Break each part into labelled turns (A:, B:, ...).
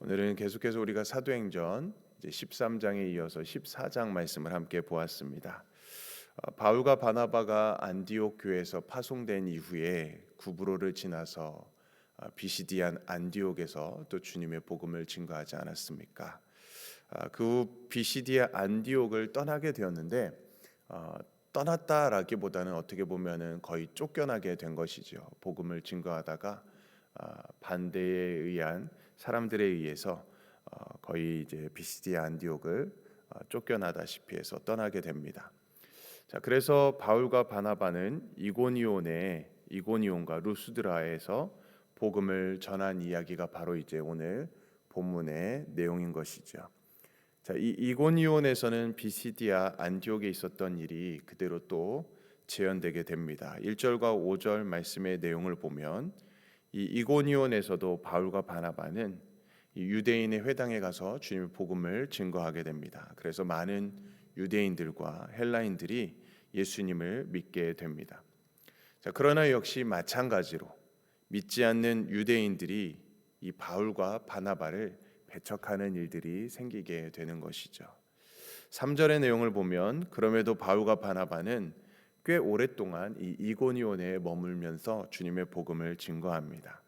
A: 오늘은 계속해서 우리가 사도행전 이제 13장에 이어서 14장 말씀을 함께 보았습니다. 바울과 바나바가 안디옥 교회에서 파송된 이후에 구브로를 지나서 비시디안 안디옥에서 또 주님의 복음을 증거하지 않았습니까? 그 비시디아 안디옥을 떠나게 되었는데 떠났다라기보다는 어떻게 보면은 거의 쫓겨나게 된 것이죠. 복음을 증거하다가 반대에 의한 사람들에 의해서 거의 이제 비시디아 안디옥을 쫓겨나다시피 해서 떠나게 됩니다. 자, 그래서 바울과 바나바는 이고니온과 루스드라에서 복음을 전한 이야기가 바로 이제 오늘 본문의 내용인 것이죠. 자, 이 이고니온에서는 비시디아 안디옥에 있었던 일이 그대로 또 재현되게 됩니다. 1절과 5절 말씀의 내용을 보면 이 이고니온에서도 바울과 바나바는 이 유대인의 회당에 가서 주님의 복음을 증거하게 됩니다. 그래서 많은 유대인들과 헬라인들이 예수님을 믿게 됩니다. 자, 그러나 역시 마찬가지로 믿지 않는 유대인들이 이 바울과 바나바를 배척하는 일들이 생기게 되는 것이죠. 3절의 내용을 보면 그럼에도 바울과 바나바는 꽤 오랫동안 이 이고니온에 머물면서 주님의 복음을 증거합니다.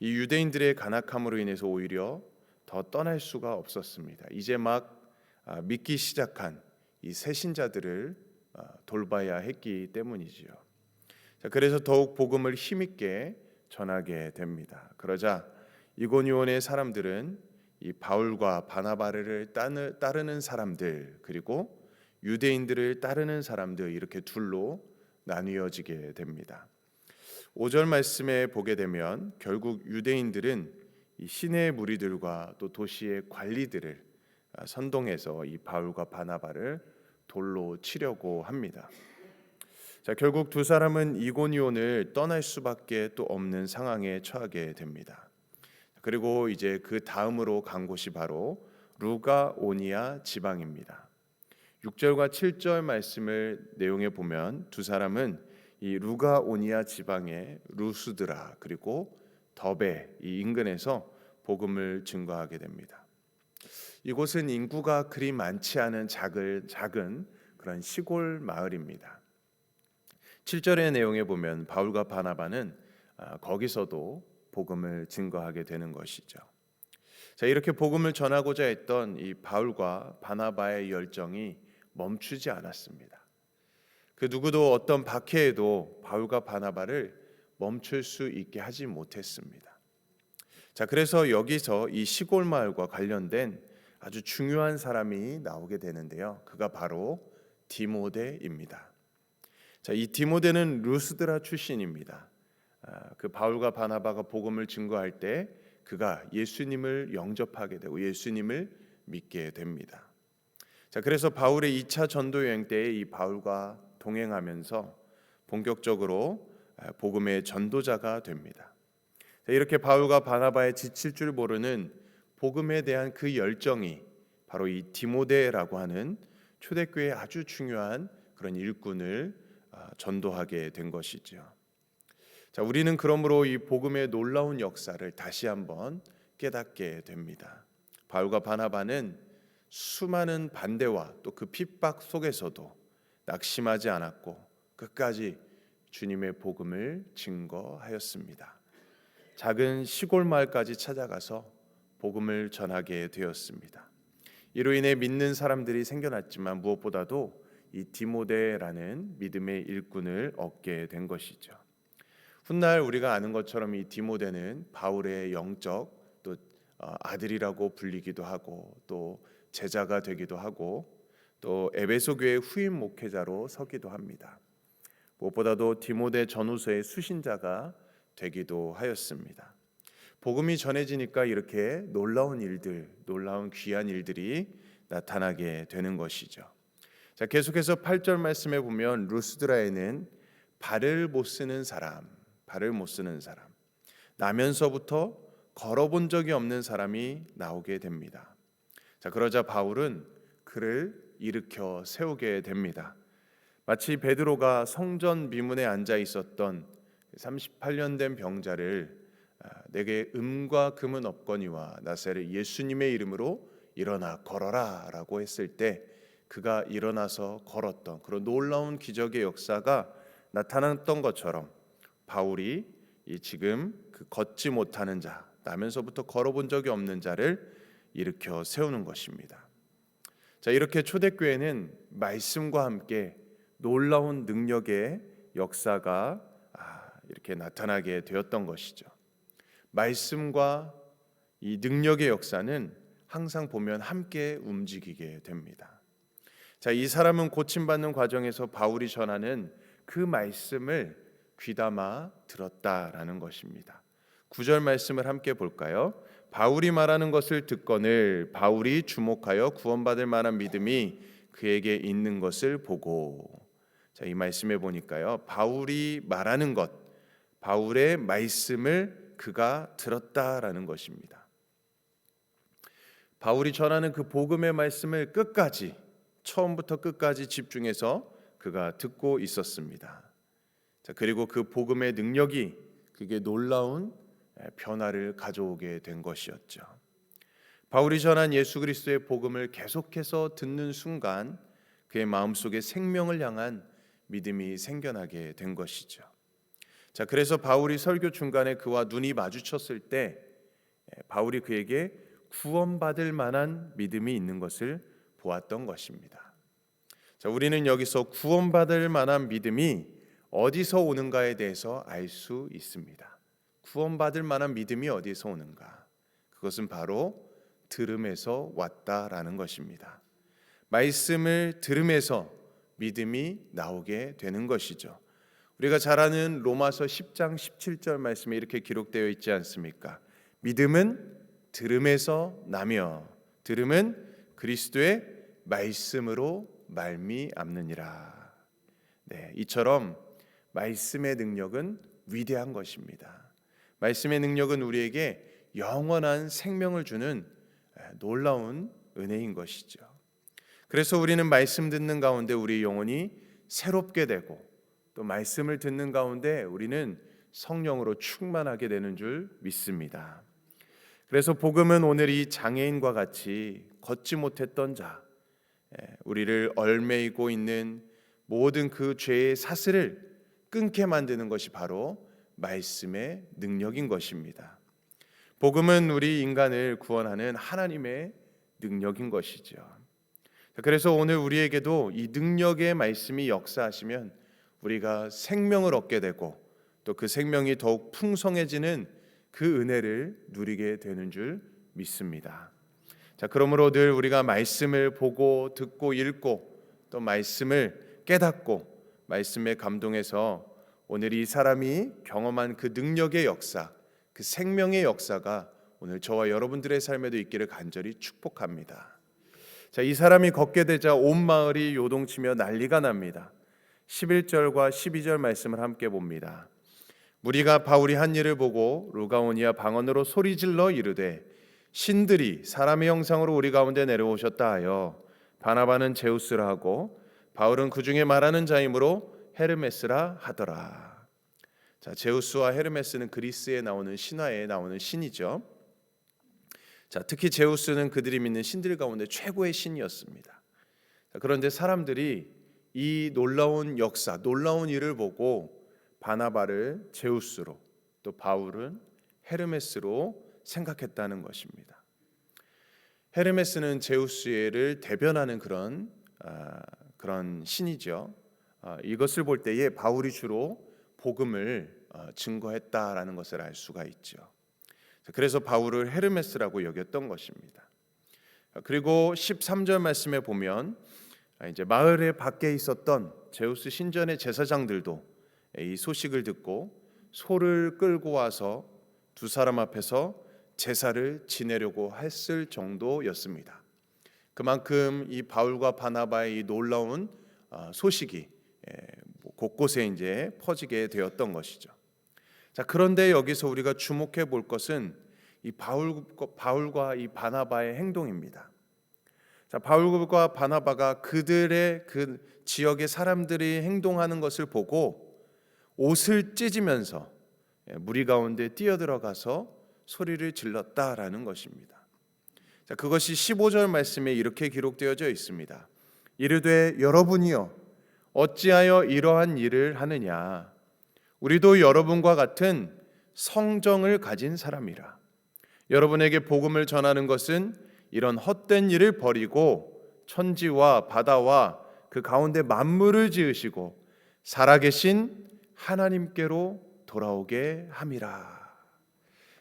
A: 이 유대인들의 간악함으로 인해서 오히려 더 떠날 수가 없었습니다. 이제 막 믿기 시작한 이 새신자들을 돌봐야 했기 때문이지요. 자, 그래서 더욱 복음을 힘있게 전하게 됩니다. 그러자 이고니온의 사람들은 이 바울과 바나바를 따르는 사람들 그리고 유대인들을 따르는 사람들 이렇게 둘로 나뉘어지게 됩니다. 5절 말씀에 보게 되면 결국 유대인들은 이 시내 무리들과 또 도시의 관리들을 선동해서 이 바울과 바나바를 돌로 치려고 합니다. 자, 결국 두 사람은 이고니온을 떠날 수밖에 또 없는 상황에 처하게 됩니다. 그리고 이제 그 다음으로 간 곳이 바로 루가오니아 지방입니다. 6절과 7절 말씀을 내용에 보면 두 사람은 이 루가오니아 지방의 루스드라 그리고 더베 이 인근에서 복음을 증거하게 됩니다. 이곳은 인구가 그리 많지 않은 작은 그런 시골 마을입니다. 7절의 내용에 보면 바울과 바나바는 거기서도 복음을 증거하게 되는 것이죠. 자, 이렇게 복음을 전하고자 했던 이 바울과 바나바의 열정이 멈추지 않았습니다. 그 누구도 어떤 박해에도 바울과 바나바를 멈출 수 있게 하지 못했습니다. 자, 그래서 여기서 이 시골 마을과 관련된 아주 중요한 사람이 나오게 되는데요. 그가 바로 디모데입니다. 자, 이 디모데는 루스드라 출신입니다. 그 바울과 바나바가 복음을 증거할 때 그가 예수님을 영접하게 되고 예수님을 믿게 됩니다. 자, 그래서 바울의 2차 전도 여행 때에 이 바울과 동행하면서 본격적으로 복음의 전도자가 됩니다. 자, 이렇게 바울과 바나바의 지칠 줄 모르는 복음에 대한 그 열정이 바로 이 디모데라고 하는 초대교회의 아주 중요한 그런 일꾼을 전도하게 된 것이죠. 자, 우리는 그러므로 이 복음의 놀라운 역사를 다시 한번 깨닫게 됩니다. 바울과 바나바는 수많은 반대와 또 그 핍박 속에서도 낙심하지 않았고 끝까지 주님의 복음을 증거하였습니다. 작은 시골 마을까지 찾아가서 복음을 전하게 되었습니다. 이로 인해 믿는 사람들이 생겨났지만 무엇보다도 이 디모데라는 믿음의 일꾼을 얻게 된 것이죠. 훗날 우리가 아는 것처럼 이 디모데는 바울의 영적 또 아들이라고 불리기도 하고 또 제자가 되기도 하고 또 에베소 교회 후임 목회자로 서기도 합니다. 무엇보다도 디모데 전후서의 수신자가 되기도 하였습니다. 복음이 전해지니까 이렇게 놀라운 일들, 놀라운 귀한 일들이 나타나게 되는 것이죠. 자, 계속해서 8절 말씀에 보면 루스드라에는 발을 못 쓰는 사람, 나면서부터 걸어본 적이 없는 사람이 나오게 됩니다. 자, 그러자 바울은 그를 일으켜 세우게 됩니다. 마치 베드로가 성전 미문에 앉아 있었던 38년 된 병자를 내게 금과 금은 없거니와 나사렛 예수님의 이름으로 일어나 걸어라 라고 했을 때 그가 일어나서 걸었던 그런 놀라운 기적의 역사가 나타났던 것처럼 바울이 이 지금 그 걷지 못하는 자, 나면서부터 걸어본 적이 없는 자를 일으켜 세우는 것입니다. 자, 이렇게 초대교회는 말씀과 함께 놀라운 능력의 역사가 이렇게 나타나게 되었던 것이죠. 말씀과 이 능력의 역사는 항상 보면 함께 움직이게 됩니다. 자, 이 사람은 고침받는 과정에서 바울이 전하는 그 말씀을 귀담아 들었다라는 것입니다. 9절 말씀을 함께 볼까요? 바울이 말하는 것을 듣거늘 바울이 주목하여 구원받을 만한 믿음이 그에게 있는 것을 보고. 자, 이 말씀에 보니까요, 바울이 말하는 것, 바울의 말씀을 그가 들었다라는 것입니다. 바울이 전하는 그 복음의 말씀을 끝까지, 처음부터 끝까지 집중해서 그가 듣고 있었습니다. 자, 그리고 그 복음의 능력이 그게 놀라운 변화를 가져오게 된 것이었죠. 바울이 전한 예수 그리스도의 복음을 계속해서 듣는 순간 그의 마음속에 생명을 향한 믿음이 생겨나게 된 것이죠. 자, 그래서 바울이 설교 중간에 그와 눈이 마주쳤을 때 바울이 그에게 구원받을 만한 믿음이 있는 것을 보았던 것입니다. 자, 우리는 여기서 구원받을 만한 믿음이 어디서 오는가에 대해서 알 수 있습니다. 구원받을 만한 믿음이 어디서 오는가? 그것은 바로 들음에서 왔다라는 것입니다. 말씀을 들음에서 믿음이 나오게 되는 것이죠. 우리가 잘 아는 로마서 10장 17절 말씀에 이렇게 기록되어 있지 않습니까? 믿음은 들음에서 나며 들음은 그리스도의 말씀으로 말미암느니라. 네, 이처럼 말씀의 능력은 위대한 것입니다. 말씀의 능력은 우리에게 영원한 생명을 주는 놀라운 은혜인 것이죠. 그래서 우리는 말씀 듣는 가운데 우리 영혼이 새롭게 되고 또 말씀을 듣는 가운데 우리는 성령으로 충만하게 되는 줄 믿습니다. 그래서 복음은 오늘 이 장애인과 같이 걷지 못했던 자, 우리를 얽매이고 있는 모든 그 죄의 사슬을 끊게 만드는 것이 바로 말씀의 능력인 것입니다. 복음은 우리 인간을 구원하는 하나님의 능력인 것이죠. 그래서 오늘 우리에게도 이 능력의 말씀이 역사하시면 우리가 생명을 얻게 되고 또 그 생명이 더욱 풍성해지는 그 은혜를 누리게 되는 줄 믿습니다. 자, 그러므로 늘 우리가 말씀을 보고 듣고 읽고 또 말씀을 깨닫고 말씀에 감동해서 오늘 이 사람이 경험한 그 능력의 역사, 그 생명의 역사가 오늘 저와 여러분들의 삶에도 있기를 간절히 축복합니다. 자, 이 사람이 걷게 되자 온 마을이 요동치며 난리가 납니다. 11절과 12절 말씀을 함께 봅니다. 무리가 바울이 한 일을 보고 루가오니아 방언으로 소리질러 이르되 신들이 사람의 형상으로 우리 가운데 내려오셨다 하여 바나바는 제우스라 하고 바울은 그 중에 말하는 자이므로 헤르메스라 하더라. 자, 제우스와 헤르메스는 그리스에 나오는 신화에 나오는 신이죠. 자, 특히 제우스는 그들이 믿는 신들 가운데 최고의 신이었습니다. 자, 그런데 사람들이 이 놀라운 역사, 놀라운 일을 보고 바나바를 제우스로 또 바울은 헤르메스로 생각했다는 것입니다. 헤르메스는 제우스를 대변하는 그런 신이죠. 이것을 볼 때에 바울이 주로 복음을 증거했다라는 것을 알 수가 있죠. 그래서 바울을 헤르메스라고 여겼던 것입니다. 그리고 13절 말씀에 보면 이제 마을의 밖에 있었던 제우스 신전의 제사장들도 이 소식을 듣고 소를 끌고 와서 두 사람 앞에서 제사를 지내려고 했을 정도였습니다. 그만큼 이 바울과 바나바의 이 놀라운 소식이 곳곳에 이제 퍼지게 되었던 것이죠. 자, 그런데 여기서 우리가 주목해 볼 것은 이 바울과 이 바나바의 행동입니다. 자, 바울과 바나바가 그들의 그 지역의 사람들이 행동하는 것을 보고 옷을 찢으면서 무리 가운데 뛰어들어가서 소리를 질렀다라는 것입니다. 자, 그것이 15절 말씀에 이렇게 기록되어져 있습니다. 이르되 여러분이여 어찌하여 이러한 일을 하느냐. 우리도 여러분과 같은 성정을 가진 사람이라. 여러분에게 복음을 전하는 것은 이런 헛된 일을 버리고 천지와 바다와 그 가운데 만물을 지으시고 살아계신 하나님께로 돌아오게 함이라.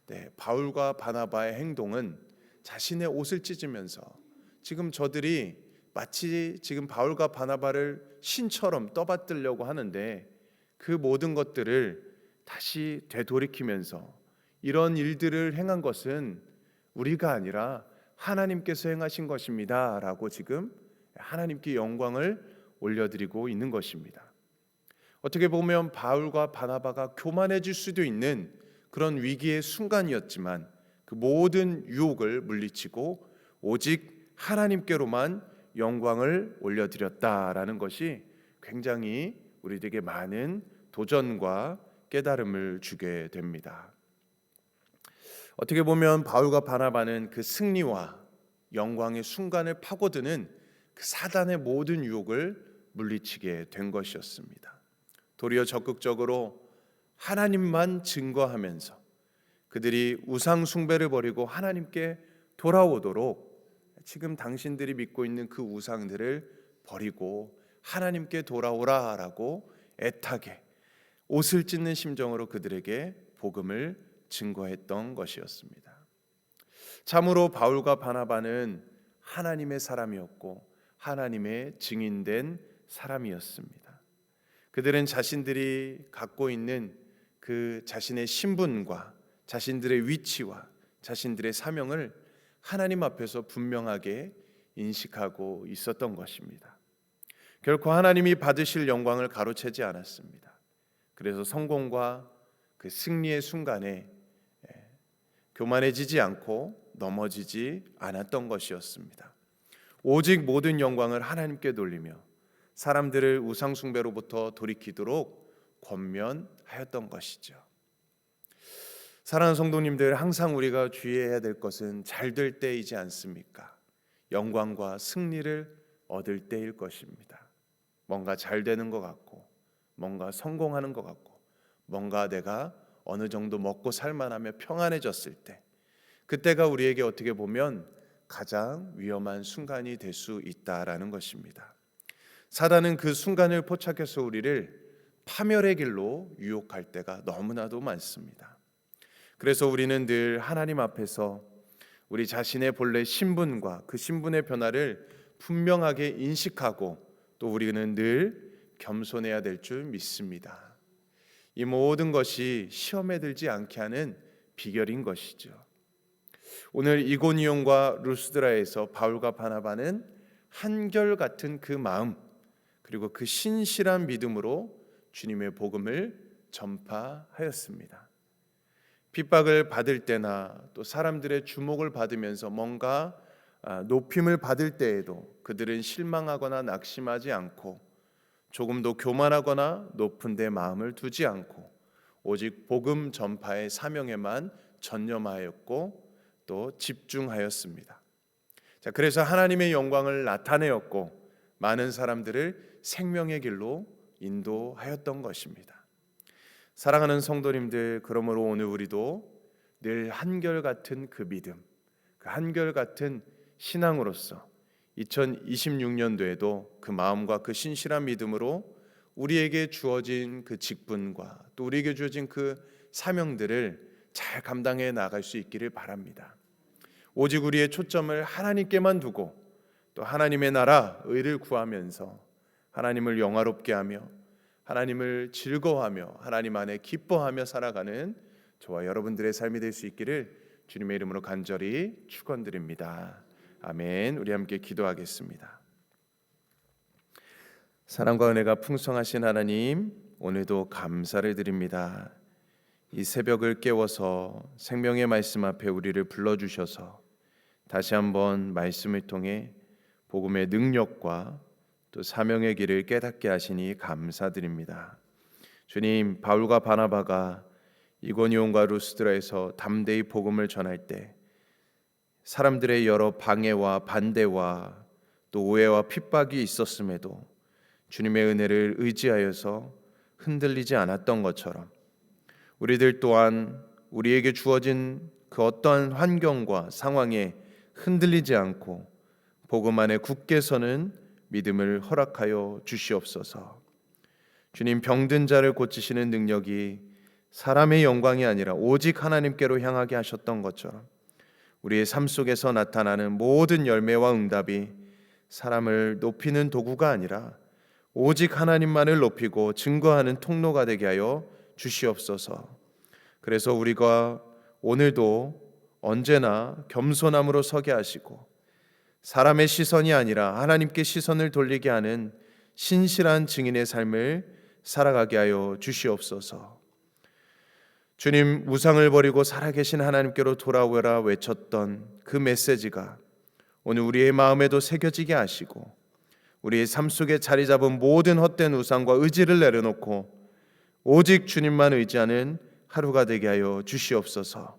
A: 네, 바울과 바나바의 행동은 자신의 옷을 찢으면서 지금 저들이 마치 지금 바울과 바나바를 신처럼 떠받들려고 하는데 그 모든 것들을 다시 되돌이키면서 이런 일들을 행한 것은 우리가 아니라 하나님께서 행하신 것입니다 라고 지금 하나님께 영광을 올려드리고 있는 것입니다. 어떻게 보면 바울과 바나바가 교만해질 수도 있는 그런 위기의 순간이었지만 그 모든 유혹을 물리치고 오직 하나님께로만 영광을 올려드렸다라는 것이 굉장히 우리에게 많은 도전과 깨달음을 주게 됩니다. 어떻게 보면 바울과 바나바는 그 승리와 영광의 순간을 파고드는 그 사단의 모든 유혹을 물리치게 된 것이었습니다. 도리어 적극적으로 하나님만 증거하면서 그들이 우상 숭배를 버리고 하나님께 돌아오도록 지금 당신들이 믿고 있는 그 우상들을 버리고 하나님께 돌아오라라고 애타게 옷을 찢는 심정으로 그들에게 복음을 증거했던 것이었습니다. 참으로 바울과 바나바는 하나님의 사람이었고 하나님의 증인된 사람이었습니다. 그들은 자신들이 갖고 있는 그 자신의 신분과 자신들의 위치와 자신들의 사명을 하나님 앞에서 분명하게 인식하고 있었던 것입니다. 결코 하나님이 받으실 영광을 가로채지 않았습니다. 그래서 성공과 그 승리의 순간에 교만해지지 않고 넘어지지 않았던 것이었습니다. 오직 모든 영광을 하나님께 돌리며 사람들을 우상 숭배로부터 돌이키도록 권면하였던 것이죠. 사랑하는 성도님들, 항상 우리가 주의해야 될 것은 잘 될 때이지 않습니까? 영광과 승리를 얻을 때일 것입니다. 뭔가 잘 되는 것 같고 뭔가 성공하는 것 같고 뭔가 내가 어느 정도 먹고 살만하며 평안해졌을 때, 그때가 우리에게 어떻게 보면 가장 위험한 순간이 될 수 있다라는 것입니다. 사단은 그 순간을 포착해서 우리를 파멸의 길로 유혹할 때가 너무나도 많습니다. 그래서 우리는 늘 하나님 앞에서 우리 자신의 본래 신분과 그 신분의 변화를 분명하게 인식하고 또 우리는 늘 겸손해야 될 줄 믿습니다. 이 모든 것이 시험에 들지 않게 하는 비결인 것이죠. 오늘 이고니온과 루스드라에서 바울과 바나바는 한결같은 그 마음 그리고 그 신실한 믿음으로 주님의 복음을 전파하였습니다. 핍박을 받을 때나 또 사람들의 주목을 받으면서 뭔가 높임을 받을 때에도 그들은 실망하거나 낙심하지 않고 조금도 교만하거나 높은 데 마음을 두지 않고 오직 복음 전파의 사명에만 전념하였고 또 집중하였습니다. 자, 그래서 하나님의 영광을 나타내었고 많은 사람들을 생명의 길로 인도하였던 것입니다. 사랑하는 성도님들, 그러므로 오늘 우리도 늘 한결같은 그 믿음, 그 한결같은 신앙으로서 2026년도에도 그 마음과 그 신실한 믿음으로 우리에게 주어진 그 직분과 또 우리에게 주어진 그 사명들을 잘 감당해 나갈 수 있기를 바랍니다. 오직 우리의 초점을 하나님께만 두고 또 하나님의 나라, 의를 구하면서 하나님을 영화롭게 하며 하나님을 즐거워하며 하나님 안에 기뻐하며 살아가는 저와 여러분들의 삶이 될 수 있기를 주님의 이름으로 간절히 축원드립니다. 아멘. 우리 함께 기도하겠습니다. 사랑과 은혜가 풍성하신 하나님, 오늘도 감사를 드립니다. 이 새벽을 깨워서 생명의 말씀 앞에 우리를 불러주셔서 다시 한번 말씀을 통해 복음의 능력과 또 사명의 길을 깨닫게 하시니 감사드립니다. 주님, 바울과 바나바가 이고니온과 루스드라에서 담대히 복음을 전할 때 사람들의 여러 방해와 반대와 또 오해와 핍박이 있었음에도 주님의 은혜를 의지하여서 흔들리지 않았던 것처럼 우리들 또한 우리에게 주어진 그 어떠한 환경과 상황에 흔들리지 않고 복음 안에 굳게 서는 믿음을 허락하여 주시옵소서. 주님, 병든 자를 고치시는 능력이 사람의 영광이 아니라 오직 하나님께로 향하게 하셨던 것처럼 우리의 삶 속에서 나타나는 모든 열매와 응답이 사람을 높이는 도구가 아니라 오직 하나님만을 높이고 증거하는 통로가 되게 하여 주시옵소서. 그래서 우리가 오늘도 언제나 겸손함으로 서게 하시고 사람의 시선이 아니라 하나님께 시선을 돌리게 하는 신실한 증인의 삶을 살아가게 하여 주시옵소서. 주님, 우상을 버리고 살아계신 하나님께로 돌아오라 외쳤던 그 메시지가 오늘 우리의 마음에도 새겨지게 하시고 우리의 삶 속에 자리 잡은 모든 헛된 우상과 의지를 내려놓고 오직 주님만 의지하는 하루가 되게 하여 주시옵소서.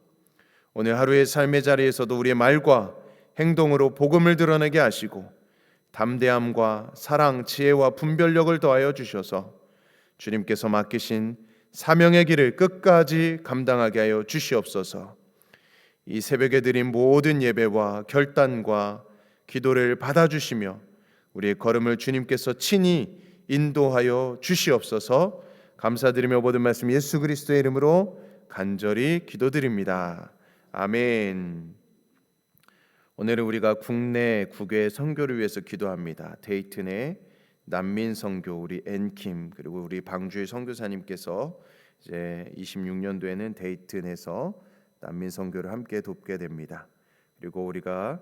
A: 오늘 하루의 삶의 자리에서도 우리의 말과 행동으로 복음을 드러내게 하시고 담대함과 사랑, 지혜와 분별력을 더하여 주셔서 주님께서 맡기신 사명의 길을 끝까지 감당하게 하여 주시옵소서. 이 새벽에 드린 모든 예배와 결단과 기도를 받아주시며 우리의 걸음을 주님께서 친히 인도하여 주시옵소서. 감사드리며 모든 말씀 예수 그리스도의 이름으로 간절히 기도드립니다. 아멘. 오늘은 우리가 국내 국외 선교를 위해서 기도합니다. 데이튼의 난민 선교 우리 앤킴 그리고 우리 방주의 선교사님께서 이제 26년도에는 데이튼에서 난민 선교를 함께 돕게 됩니다. 그리고 우리가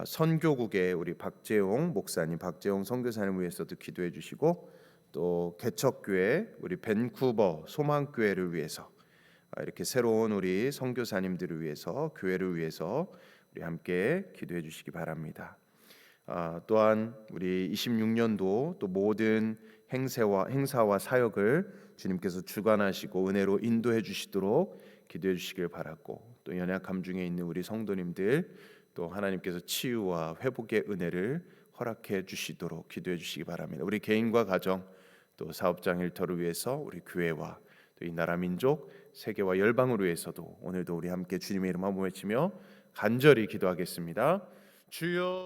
A: 선교국의 우리 박재용 목사님, 박재용 선교사님을 위해서도 기도해 주시고 또 개척교회 우리 밴쿠버 소망교회를 위해서 이렇게 새로운 우리 선교사님들을 위해서 교회를 위해서 우리 함께 기도해 주시기 바랍니다. 또한 우리 26년도 또 모든 행사와 사역을 주님께서 주관하시고 은혜로 인도해 주시도록 기도해 주시길 바라고 또 연약함 중에 있는 우리 성도님들 또 하나님께서 치유와 회복의 은혜를 허락해 주시도록 기도해 주시기 바랍니다. 우리 개인과 가정 또 사업장 일터를 위해서 우리 교회와 또 이 나라 민족 세계와 열방을 위해서도 오늘도 우리 함께 주님의 이름 한번 외치며 간절히 기도하겠습니다. 주여